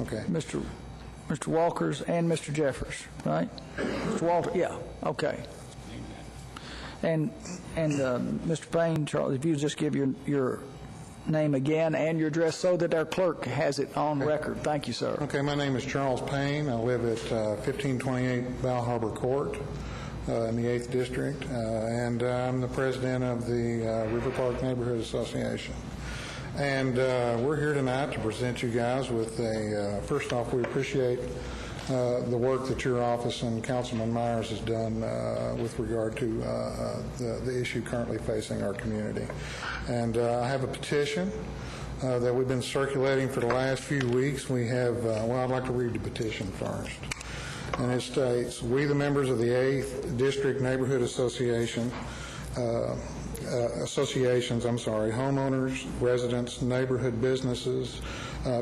Okay. Mr. Walker's and Mr. Jeffers, right? Mr. Walter, yeah, okay. And Mr. Payne, Charles, if you just give your name again and your address so that our clerk has it on record. Thank you, sir. Okay, my name is Charles Payne. I live at 1528 Val Harbor Court in the 8th District, and I'm the president of the River Park Neighborhood Association. And we're here tonight to present you guys with first off, we appreciate the work that your office and Councilman Myers has done with regard to the issue currently facing our community. And I have a petition that we've been circulating for the last few weeks. We have, well, I'd like to read the petition first. And it states, we, the members of the 8th District Neighborhood Association, homeowners, residents, neighborhood businesses,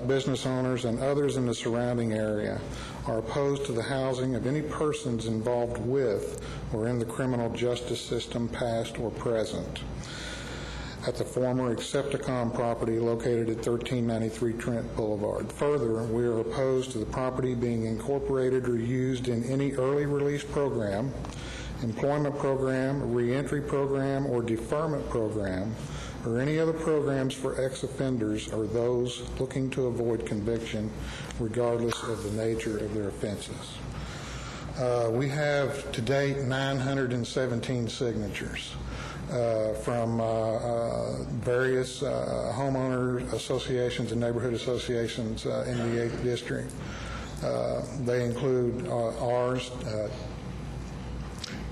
business owners, and others in the surrounding area are opposed to the housing of any persons involved with or in the criminal justice system, past or present, at the former Acceptacom property located at 1393 Trent Boulevard. Further, we are opposed to the property being incorporated or used in any early release program, employment program, reentry program, or deferment program, or any other programs for ex-offenders or those looking to avoid conviction, regardless of the nature of their offenses. We have to date 917 signatures from various homeowner associations and neighborhood associations in the 8th District. They include ours,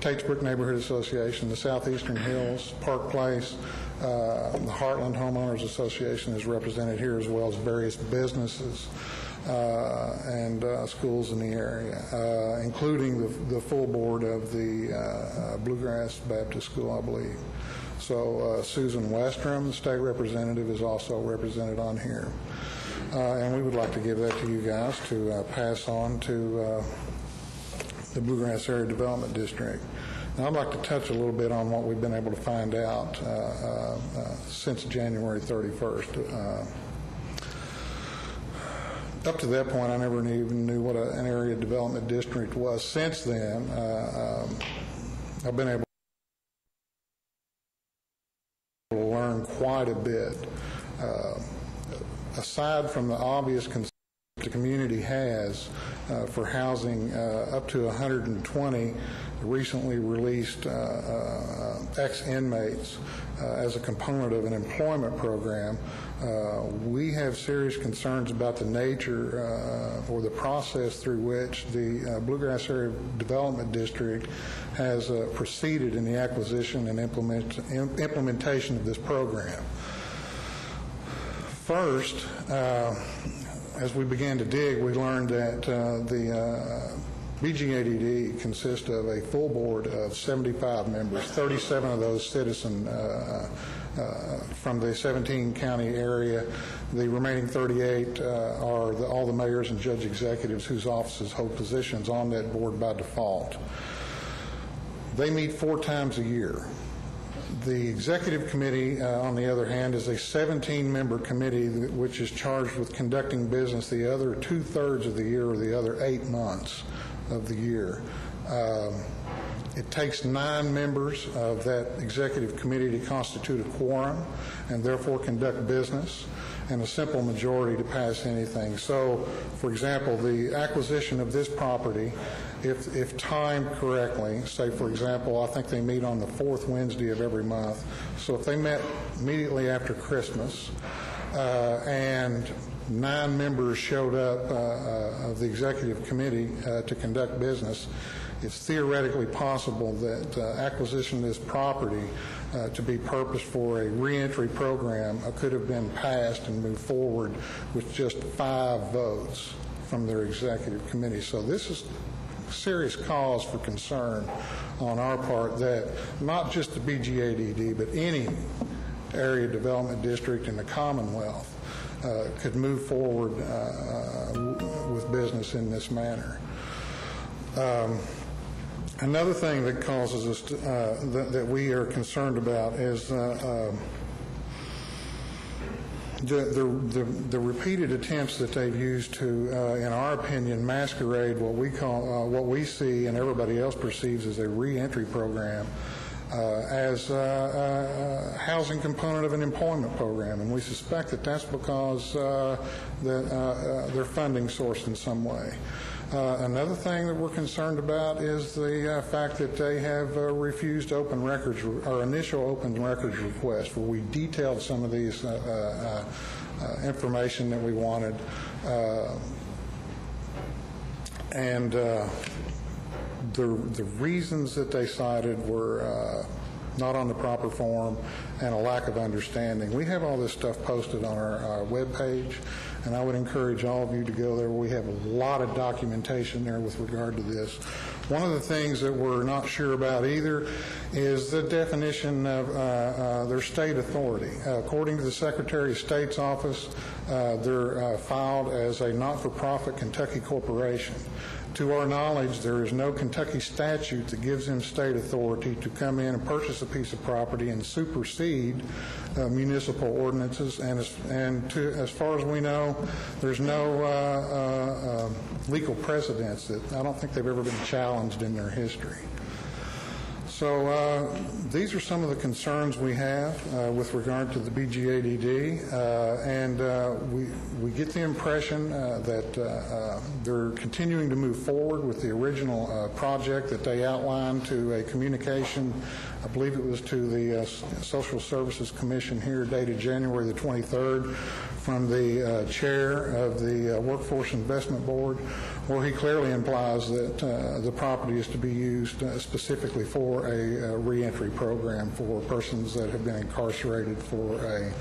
Tatesbrook Neighborhood Association, the Southeastern Hills, Park Place, the Heartland Homeowners Association is represented here, as well as various businesses and schools in the area, including the full board of the Bluegrass Baptist School, I believe. So Susan Westrom, the state representative, is also represented on here. And we would like to give that to you guys to pass on to the Bluegrass Area Development District. Now, I'd like to touch a little bit on what we've been able to find out since January 31st. Up to that point, I never even knew what an area development district was. Since then, I've been able to learn quite a bit. Aside from the obvious concerns the community has for housing up to 120 recently released ex-inmates as a component of an employment program, we have serious concerns about the nature or the process through which the Bluegrass Area Development District has proceeded in the acquisition and implementation of this program. First, as we began to dig, we learned that the BGADD consists of a full board of 75 members, 37 of those citizen from the 17-county area. The remaining 38 are all the mayors and judge executives whose offices hold positions on that board by default. They meet 4 times a year. The executive committee, on the other hand, is a 17-member committee which is charged with conducting business the other 2/3 of the year or the other 8 months of the year. It takes 9 members of that executive committee to constitute a quorum and therefore conduct business, and a simple majority to pass anything. So, for example, the acquisition of this property, if timed correctly, say, for example, I think they meet on the 4th Wednesday of every month. So if they met immediately after Christmas and 9 members showed up of the executive committee to conduct business, it's theoretically possible that acquisition of this property to be purposed for a reentry program could have been passed and moved forward with just 5 votes from their executive committee. So this is serious cause for concern on our part that not just the BGADD, but any area development district in the Commonwealth could move forward with business in this manner. Another thing that causes us to, that we are concerned about is the repeated attempts that they've used to, in our opinion, masquerade what we see and everybody else perceives as a reentry program as a housing component of an employment program, and we suspect that that's because they're funding sourced in some way. Another thing that we're concerned about is the fact that they have refused open records, our initial open records request, where we detailed some of these information that we wanted, and the reasons that they cited were not on the proper form and a lack of understanding. We have all this stuff posted on our webpage, and I would encourage all of you to go there. We have a lot of documentation there with regard to this. One of the things that we're not sure about either is the definition of their state authority. According to the Secretary of State's office, they're filed as a not-for-profit Kentucky corporation. To our knowledge, there is no Kentucky statute that gives them state authority to come in and purchase a piece of property and supersede municipal ordinances. And as far as we know, there's no legal precedents that I don't think they've ever been challenged in their history. So these are some of the concerns we have with regard to the BGADD, and we get the impression that they're continuing to move forward with the original project that they outlined to a communication, I believe it was to the Social Services Commission here, dated January the 23rd, from the chair of the Workforce Investment Board, where he clearly implies that the property is to be used specifically for a reentry program for persons that have been incarcerated for a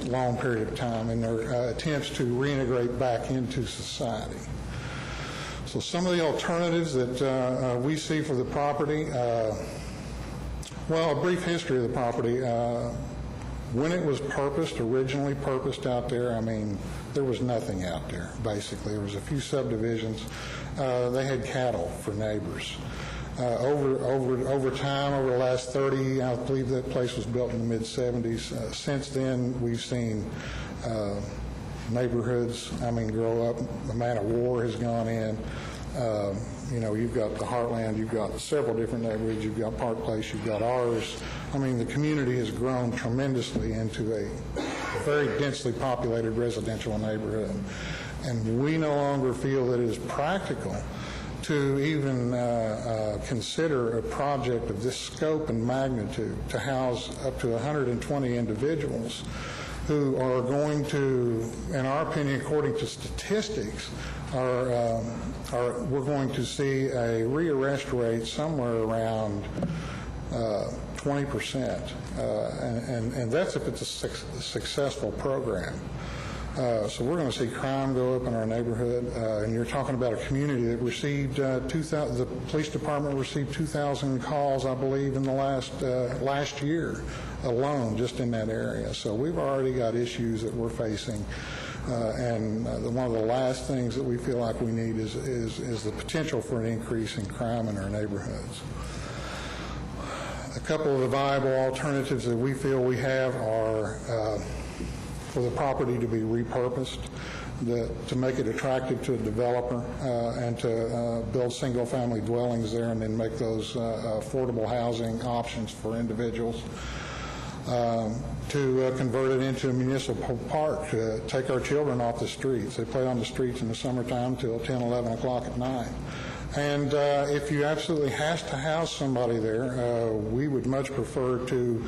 long period of time in their attempts to reintegrate back into society. So some of the alternatives that we see for the property, well, a brief history of the property. When it was originally purposed out there, I mean, there was nothing out there, basically. There was a few subdivisions. They had cattle for neighbors. Over time, over the last 30, I believe that place was built in the mid-'70s. Since then, we've seen neighborhoods, grow up. A man of war has gone in. You've got the Heartland, you've got several different neighborhoods, you've got Park Place, you've got ours. The community has grown tremendously into a very densely populated residential neighborhood. And we no longer feel that it is practical to even consider a project of this scope and magnitude to house up to 120 individuals who are going to, in our opinion, according to statistics, we're going to see a rearrest rate somewhere around 20%, and that's if it's a successful program. So we're going to see crime go up in our neighborhood, and you're talking about a community that received 2,000. The police department received 2,000 calls, I believe, in the last year alone, just in that area. So we've already got issues that we're facing, and one of the last things that we feel like we need is the potential for an increase in crime in our neighborhoods. A couple of the viable alternatives that we feel we have are for the property to be repurposed, to make it attractive to a developer, and to build single-family dwellings there and then make those affordable housing options for individuals. To convert it into a municipal park, to take our children off the streets. They play on the streets in the summertime till 10, 11 o'clock at night. And if you absolutely have to house somebody there, we would much prefer to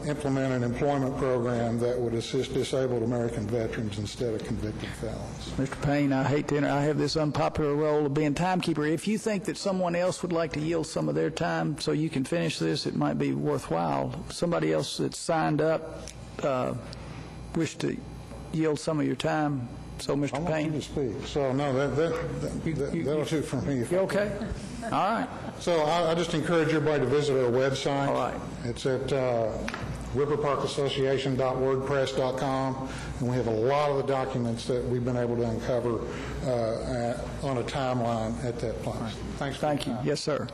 implement an employment program that would assist disabled American veterans instead of convicted felons. Mr. Payne, I hate to I have this unpopular role of being timekeeper. If you think that someone else would like to yield some of their time so you can finish this, it might be worthwhile. Somebody else that's signed up wish to yield some of your time. So, Mr. Payne. I want you to speak. So, no, that'll do for me. You okay? All right. So I just encourage everybody to visit our website. All right. It's at riverparkassociation.wordpress.com, and we have a lot of the documents that we've been able to uncover on a timeline at that place. Thanks. Thank you. Yes, sir.